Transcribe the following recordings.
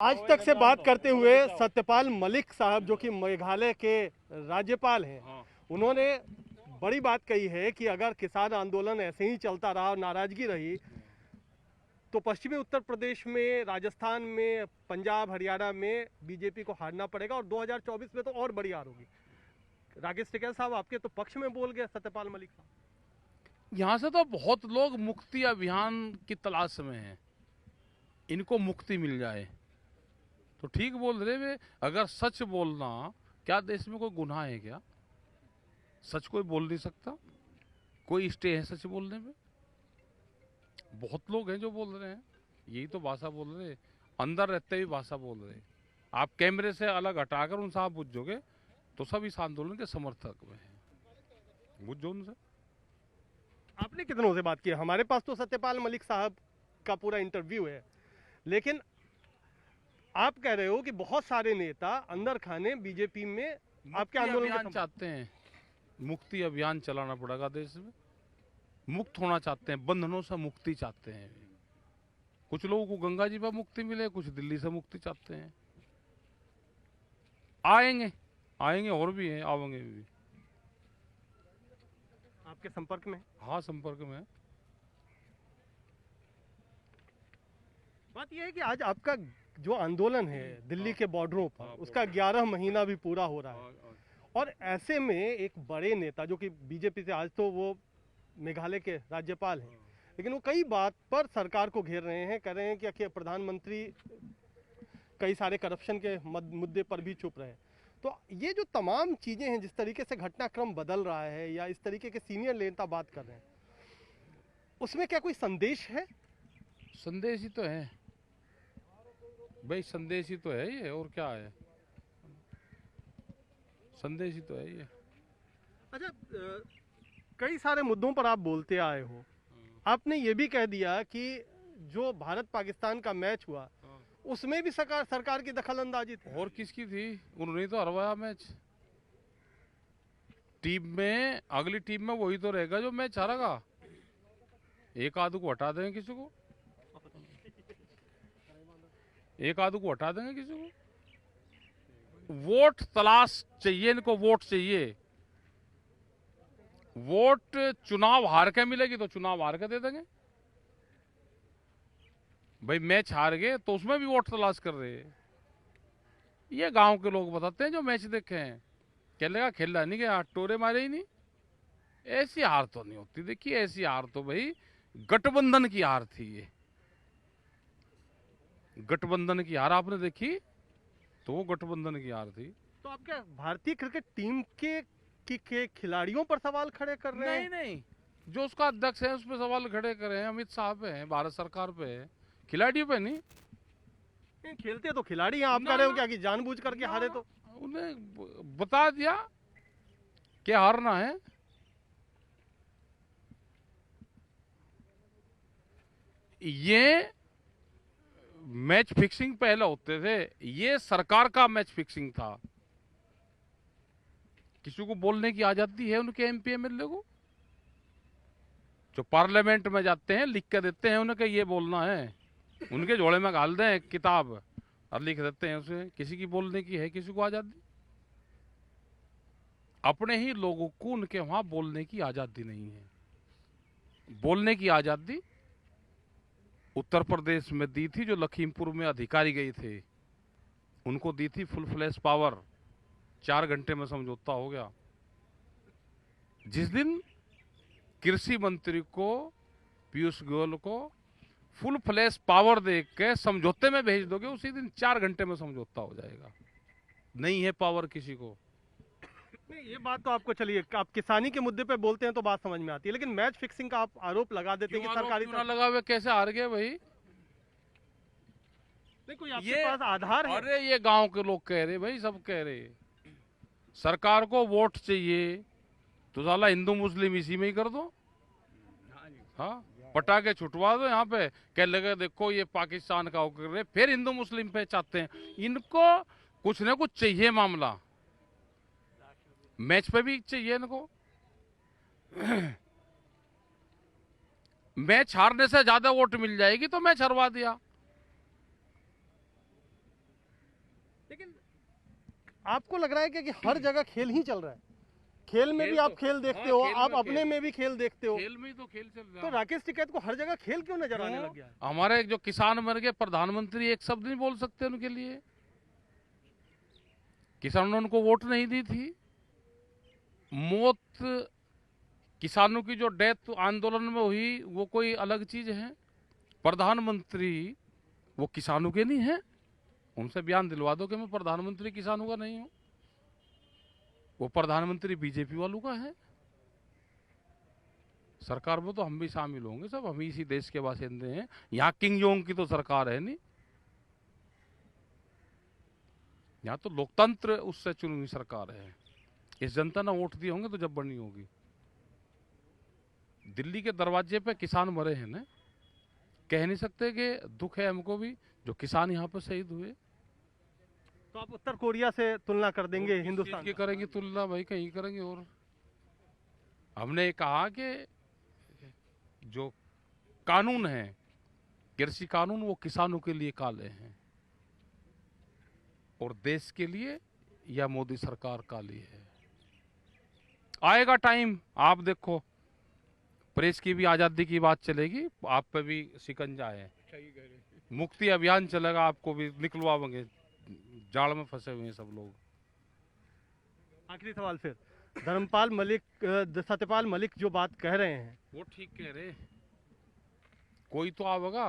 आज तक से बात करते हुए सत्यपाल मलिक साहब जो कि मेघालय के राज्यपाल हैं, उन्होंने बड़ी बात कही है कि अगर किसान आंदोलन ऐसे ही चलता रहा और नाराजगी रही तो पश्चिमी उत्तर प्रदेश में, राजस्थान में, पंजाब, हरियाणा में बीजेपी को हारना पड़ेगा और 2024 में तो और बड़ी हार होगी। राकेश टिकैत साहब आपके तो पक्ष में बोल गए सत्यपाल मलिक साहब। यहाँ से तो बहुत लोग मुक्ति अभियान की तलाश में हैं, इनको मुक्ति मिल जाए तो ठीक बोल रहे वे। अगर सच बोलना, क्या देश में कोई गुनाह है क्या? सच कोई बोल नहीं सकता? कोई स्टे है सच बोलने में? बहुत लोग हैं जो बोल रहे हैं, यही तो भाषा बोल रहे हैं, अंदर रहते हुए भाषा बोल रहे हैं। आप कैमरे से अलग हटाकर उनसे आप पूछोगे तो सब इस आंदोलन के समर्थक में हैं। पूछो उनसे। आपने कितनों से बात की? हमारे पास तो सत्यपाल मलिक साहब का पूरा इंटरव्यू है, लेकिन आप कह रहे हो कि बहुत सारे नेता अंदर खाने बीजेपी में आपके आंदोलन के चाहते हैं। मुक्ति अभियान चलाना पड़ेगा देश में, मुक्त होना चाहते हैं, बंधनों से मुक्ति चाहते हैं। कुछ लोगों को गंगा जी पर मुक्ति मिले, कुछ दिल्ली से मुक्ति चाहते हैं। आएंगे आएंगे और भी हैं, आवेंगे भी। आपके संपर्क में? हाँ, संपर्क में। बात यह है कि आज आपका जो आंदोलन है दिल्ली के बॉर्डरों पर, उसका 11 महीना भी पूरा हो रहा है और ऐसे में एक बड़े नेता जो कि बीजेपी से, आज तो वो मेघालय के राज्यपाल हैं, लेकिन वो कई बात पर सरकार को घेर रहे हैं, कह रहे हैं कि प्रधानमंत्री कई सारे करप्शन के मुद्दे पर भी चुप रहे। तो ये जो तमाम चीजें हैं, जिस तरीके से घटनाक्रम बदल रहा है या इस तरीके के सीनियर नेता बात कर रहे हैं, उसमें क्या कोई संदेश है? संदेश ही तो है भाई, संदेश ही तो है ये, और क्या है? संदेश ही तो है ये। अच्छा, कई सारे मुद्दों पर आप बोलते आए हो। आपने ये भी कह दिया कि जो भारत पाकिस्तान का मैच हुआ उसमें भी सरकार की दखल अंदाजी थी। और किसकी थी? उन्होंने तो हरवाया मैच। टीम में, अगली टीम में वही तो रहेगा जो मैच हारेगा। एक आधू को हटा देंगे किसी को, एक आधू को हटा देंगे किसी को। वोट तलाश चाहिए इनको, वोट चाहिए। वोट चुनाव हार के मिलेगी तो चुनाव हार के दे देंगे भाई। मैच हार गए तो उसमें भी वोट तलाश कर रहे हैं। ये गांव के लोग बताते हैं जो मैच देखे हैं। खेलेगा, खेला नहीं गया, टोरे मारे ही नहीं। ऐसी हार तो नहीं होती। देखिए, ऐसी हार तो भाई गठबंधन की हार थी। ये गठबंधन की हार आपने देखी तो वो गठबंधन की हार थी। तो आप क्या भारतीय क्रिकेट टीम के खिलाड़ियों पर सवाल खड़े कर रहे हैं? नहीं नहीं, जो उसका अध्यक्ष है उस पर सवाल खड़े करे हैं, अमित शाह पे है, भारत सरकार पे है, खिलाड़ियों पे नहीं। खेलते तो खिलाड़ी हैं, आप कह रहे हो क्या कि जानबूझ करके हारे? तो उन्हें बता दिया कि हारना है। ये मैच फिक्सिंग पहले होते थे, ये सरकार का मैच फिक्सिंग था। किसी को बोलने की आजादी है उनके एमपी एमएलए को? जो पार्लियामेंट में जाते हैं लिख के देते हैं उन्हें ये बोलना है, उनके झोले में डाल दें किताब और लिख देते हैं उसे। किसी की बोलने की है किसी को आजादी? अपने ही लोगों को उनके वहां बोलने की आजादी नहीं है। बोलने की आजादी उत्तर प्रदेश में दी थी, जो लखीमपुर में अधिकारी गए थे उनको दी थी फुल फ्लैश पावर। 4 घंटे में समझौता हो गया। जिस दिन कृषि मंत्री को, पीयूष गोयल को फुल फ्लैश पावर दे के समझौते में भेज दोगे, उसी दिन 4 घंटे में समझौता हो जाएगा। नहीं है पावर किसी को। नहीं, ये बात तो आपको, चलिए आप किसानी के मुद्दे पे बोलते हैं तो बात समझ में आती है, लेकिन मैच फिक्सिंग का आप आरोप लगा देते हैं कि सरकारी ना लगा हुए कैसे हार गए भाई? नहीं, कोई आपके पास आधार है? अरे ये गांव के लोग कह रहे भाई, सब कह रहे सरकार को वोट चाहिए तो साला हिंदू मुस्लिम इसी में ही कर दो। हाँ, पटाखे छुटवा दो यहाँ पे, कह लगे देखो ये पाकिस्तान का कर रहे, फिर हिंदू मुस्लिम पे चाहते हैं। इनको कुछ ना कुछ चाहिए मामला, मैच पे भी चाहिए इनको। मैच हारने से ज्यादा वोट मिल जाएगी तो मैच हरवा दिया। लेकिन आपको लग रहा है कि हर जगह खेल ही चल रहा है, खेल में खेल भी आप तो- खेल देखते हाँ, हो, खेल आप में अपने खेल। में भी खेल देखते हो, खेल में ही तो खेल चल रहा तो है। राकेश टिकैत को हर जगह खेल क्यों नजर आने क्यों? लग गया है? हमारे जो किसान मर गए, प्रधानमंत्री एक शब्द नहीं बोल सकते उनके लिए। किसानों ने उनको वोट नहीं दी थी। मौत किसानों की जो डेथ आंदोलन में हुई वो कोई अलग चीज है। प्रधानमंत्री वो किसानों के नहीं है। उनसे बयान दिलवा दो कि मैं प्रधानमंत्री किसानों का नहीं हूं। वो प्रधानमंत्री बीजेपी वालों का है। सरकार में तो हम भी शामिल होंगे, सब हम ही इसी देश के बासिंदे हैं। यहाँ किंग जोंग की तो सरकार है नहीं। यहाँ तो लोकतंत्र उससे चुनी हुई सरकार है। इस जनता ने वोट दिए होंगे तो जब बनी होगी। दिल्ली के दरवाजे पे किसान मरे हैं ना, कह नहीं सकते कि दुख है हमको भी जो किसान यहाँ पर शहीद हुए। तो आप उत्तर कोरिया से तुलना कर देंगे और किस हिंदुस्तान चीज की का? करेंगे तुलना? भाई कहीं करेंगे। और हमने ये कहा कि जो कानून है, कृषि कानून, वो किसानों के लिए काले हैं और देश के लिए या मोदी सरकार काली है। आएगा टाइम, आप देखो, प्रेस की भी आजादी की बात चलेगी, आप पे भी शिकंजा है। मुक्ति अभियान चलेगा, आपको भी निकलवाएंगे। जाल में फंसे हुए हैं सब लोग। आखिरी सवाल फिर, धर्मपाल मलिक, सत्यपाल मलिक जो बात कह रहे हैं, वो ठीक कह रहे। कोई तो आवेगा,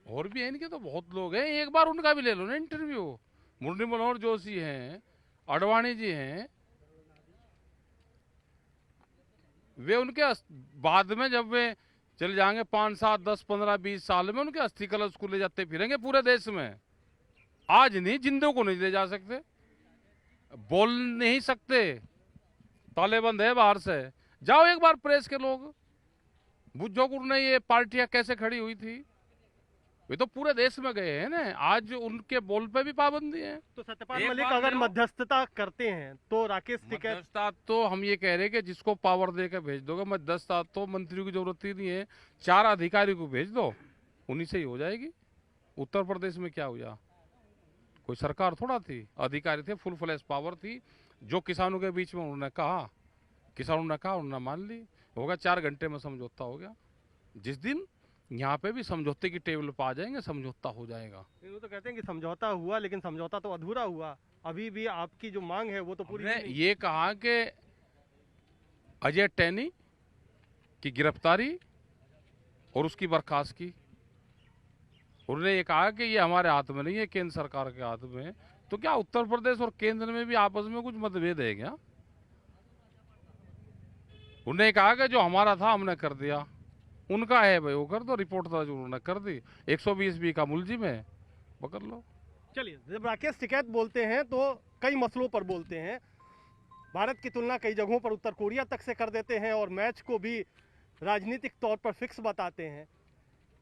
और भी है इनके तो बहुत लोग हैं। एक बार उनका भी ले लो ना इंटरव्यू। मुरली मनोहर जोशी हैं, अडवाणी जी हैं, वे उनके बाद में जब वे चले जाएंगे 5, 7, 10, 15, 20 साल में, उनके अस्थि कलश को ले जाते फिरेंगे पूरे देश में। आज नहीं, जिंदों को नहीं ले जा सकते, बोल नहीं सकते, ताले बंद है बाहर से। जाओ एक बार प्रेस के लोग, बुझो ने ये पार्टियां कैसे खड़ी हुई थी। वे तो पूरे देश में गए हैं ना, आज उनके बोल पे भी पाबंदी है। तो सत्यपाल एक मलिक बार अगर ले लो। मध्यस्थता करते हैं तो राकेश टिकैत, मध्यस्थता तो हम ये कह रहे हैं कि जिसको पावर दे के भेज दोगे, मध्यस्थता तो मंत्रियों की जरूरत ही नहीं है। 4 अधिकारी को भेज दो, उन्हीं से ही हो जाएगी। उत्तर प्रदेश में क्या हुआ? कोई सरकार थोड़ा थी, अधिकारी थे, फुल फ्लैश पावर थी। जो किसानों के बीच में उन्होंने कहा, किसानों ने कहा, उन्होंने मान ली। होगा 4 घंटे में समझौता हो गया। जिस दिन यहाँ पे भी समझौते की टेबल पर आ जाएंगे, समझौता हो जाएगा। वो तो कहते हैं कि समझौता हुआ, लेकिन समझौता तो अधूरा हुआ। अभी भी आपकी जो मांग है वो तो पूरी हमने नहीं। ये कहा कि अजय टैनी की गिरफ्तारी और उसकी बर्खास्त की। उन्होंने ये कहा कि ये हमारे हाथ में नहीं है, केंद्र सरकार के हाथ में है। तो क्या उत्तर प्रदेश और केंद्र में भी आपस में कुछ मतभेद है क्या? उन्होंने कहा कि जो हमारा था हमने कर दिया, उनका है भाई वो कर दो। रिपोर्ट दर्ज उन्होंने कर दी, 120B का मुलजिम है, पकड़ लो। चलिए, जब राकेश टिकैत बोलते हैं तो कई मसलों पर बोलते हैं। भारत की तुलना कई जगहों पर उत्तर कोरिया तक से कर देते हैं और मैच को भी राजनीतिक तौर पर फिक्स बताते हैं।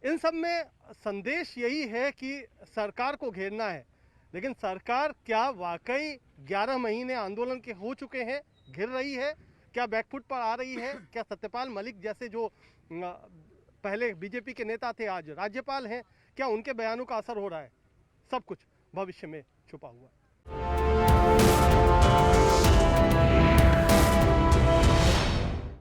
इन सब में संदेश यही है कि सरकार को घेरना है, लेकिन सरकार क्या वाकई 11 महीने आंदोलन के हो चुके हैं, घिर रही है? क्या बैकफुट पर आ रही है? क्या सत्यपाल मलिक जैसे जो पहले बीजेपी के नेता थे आज राज्यपाल हैं, क्या उनके बयानों का असर हो रहा है? सब कुछ भविष्य में छुपा हुआ है।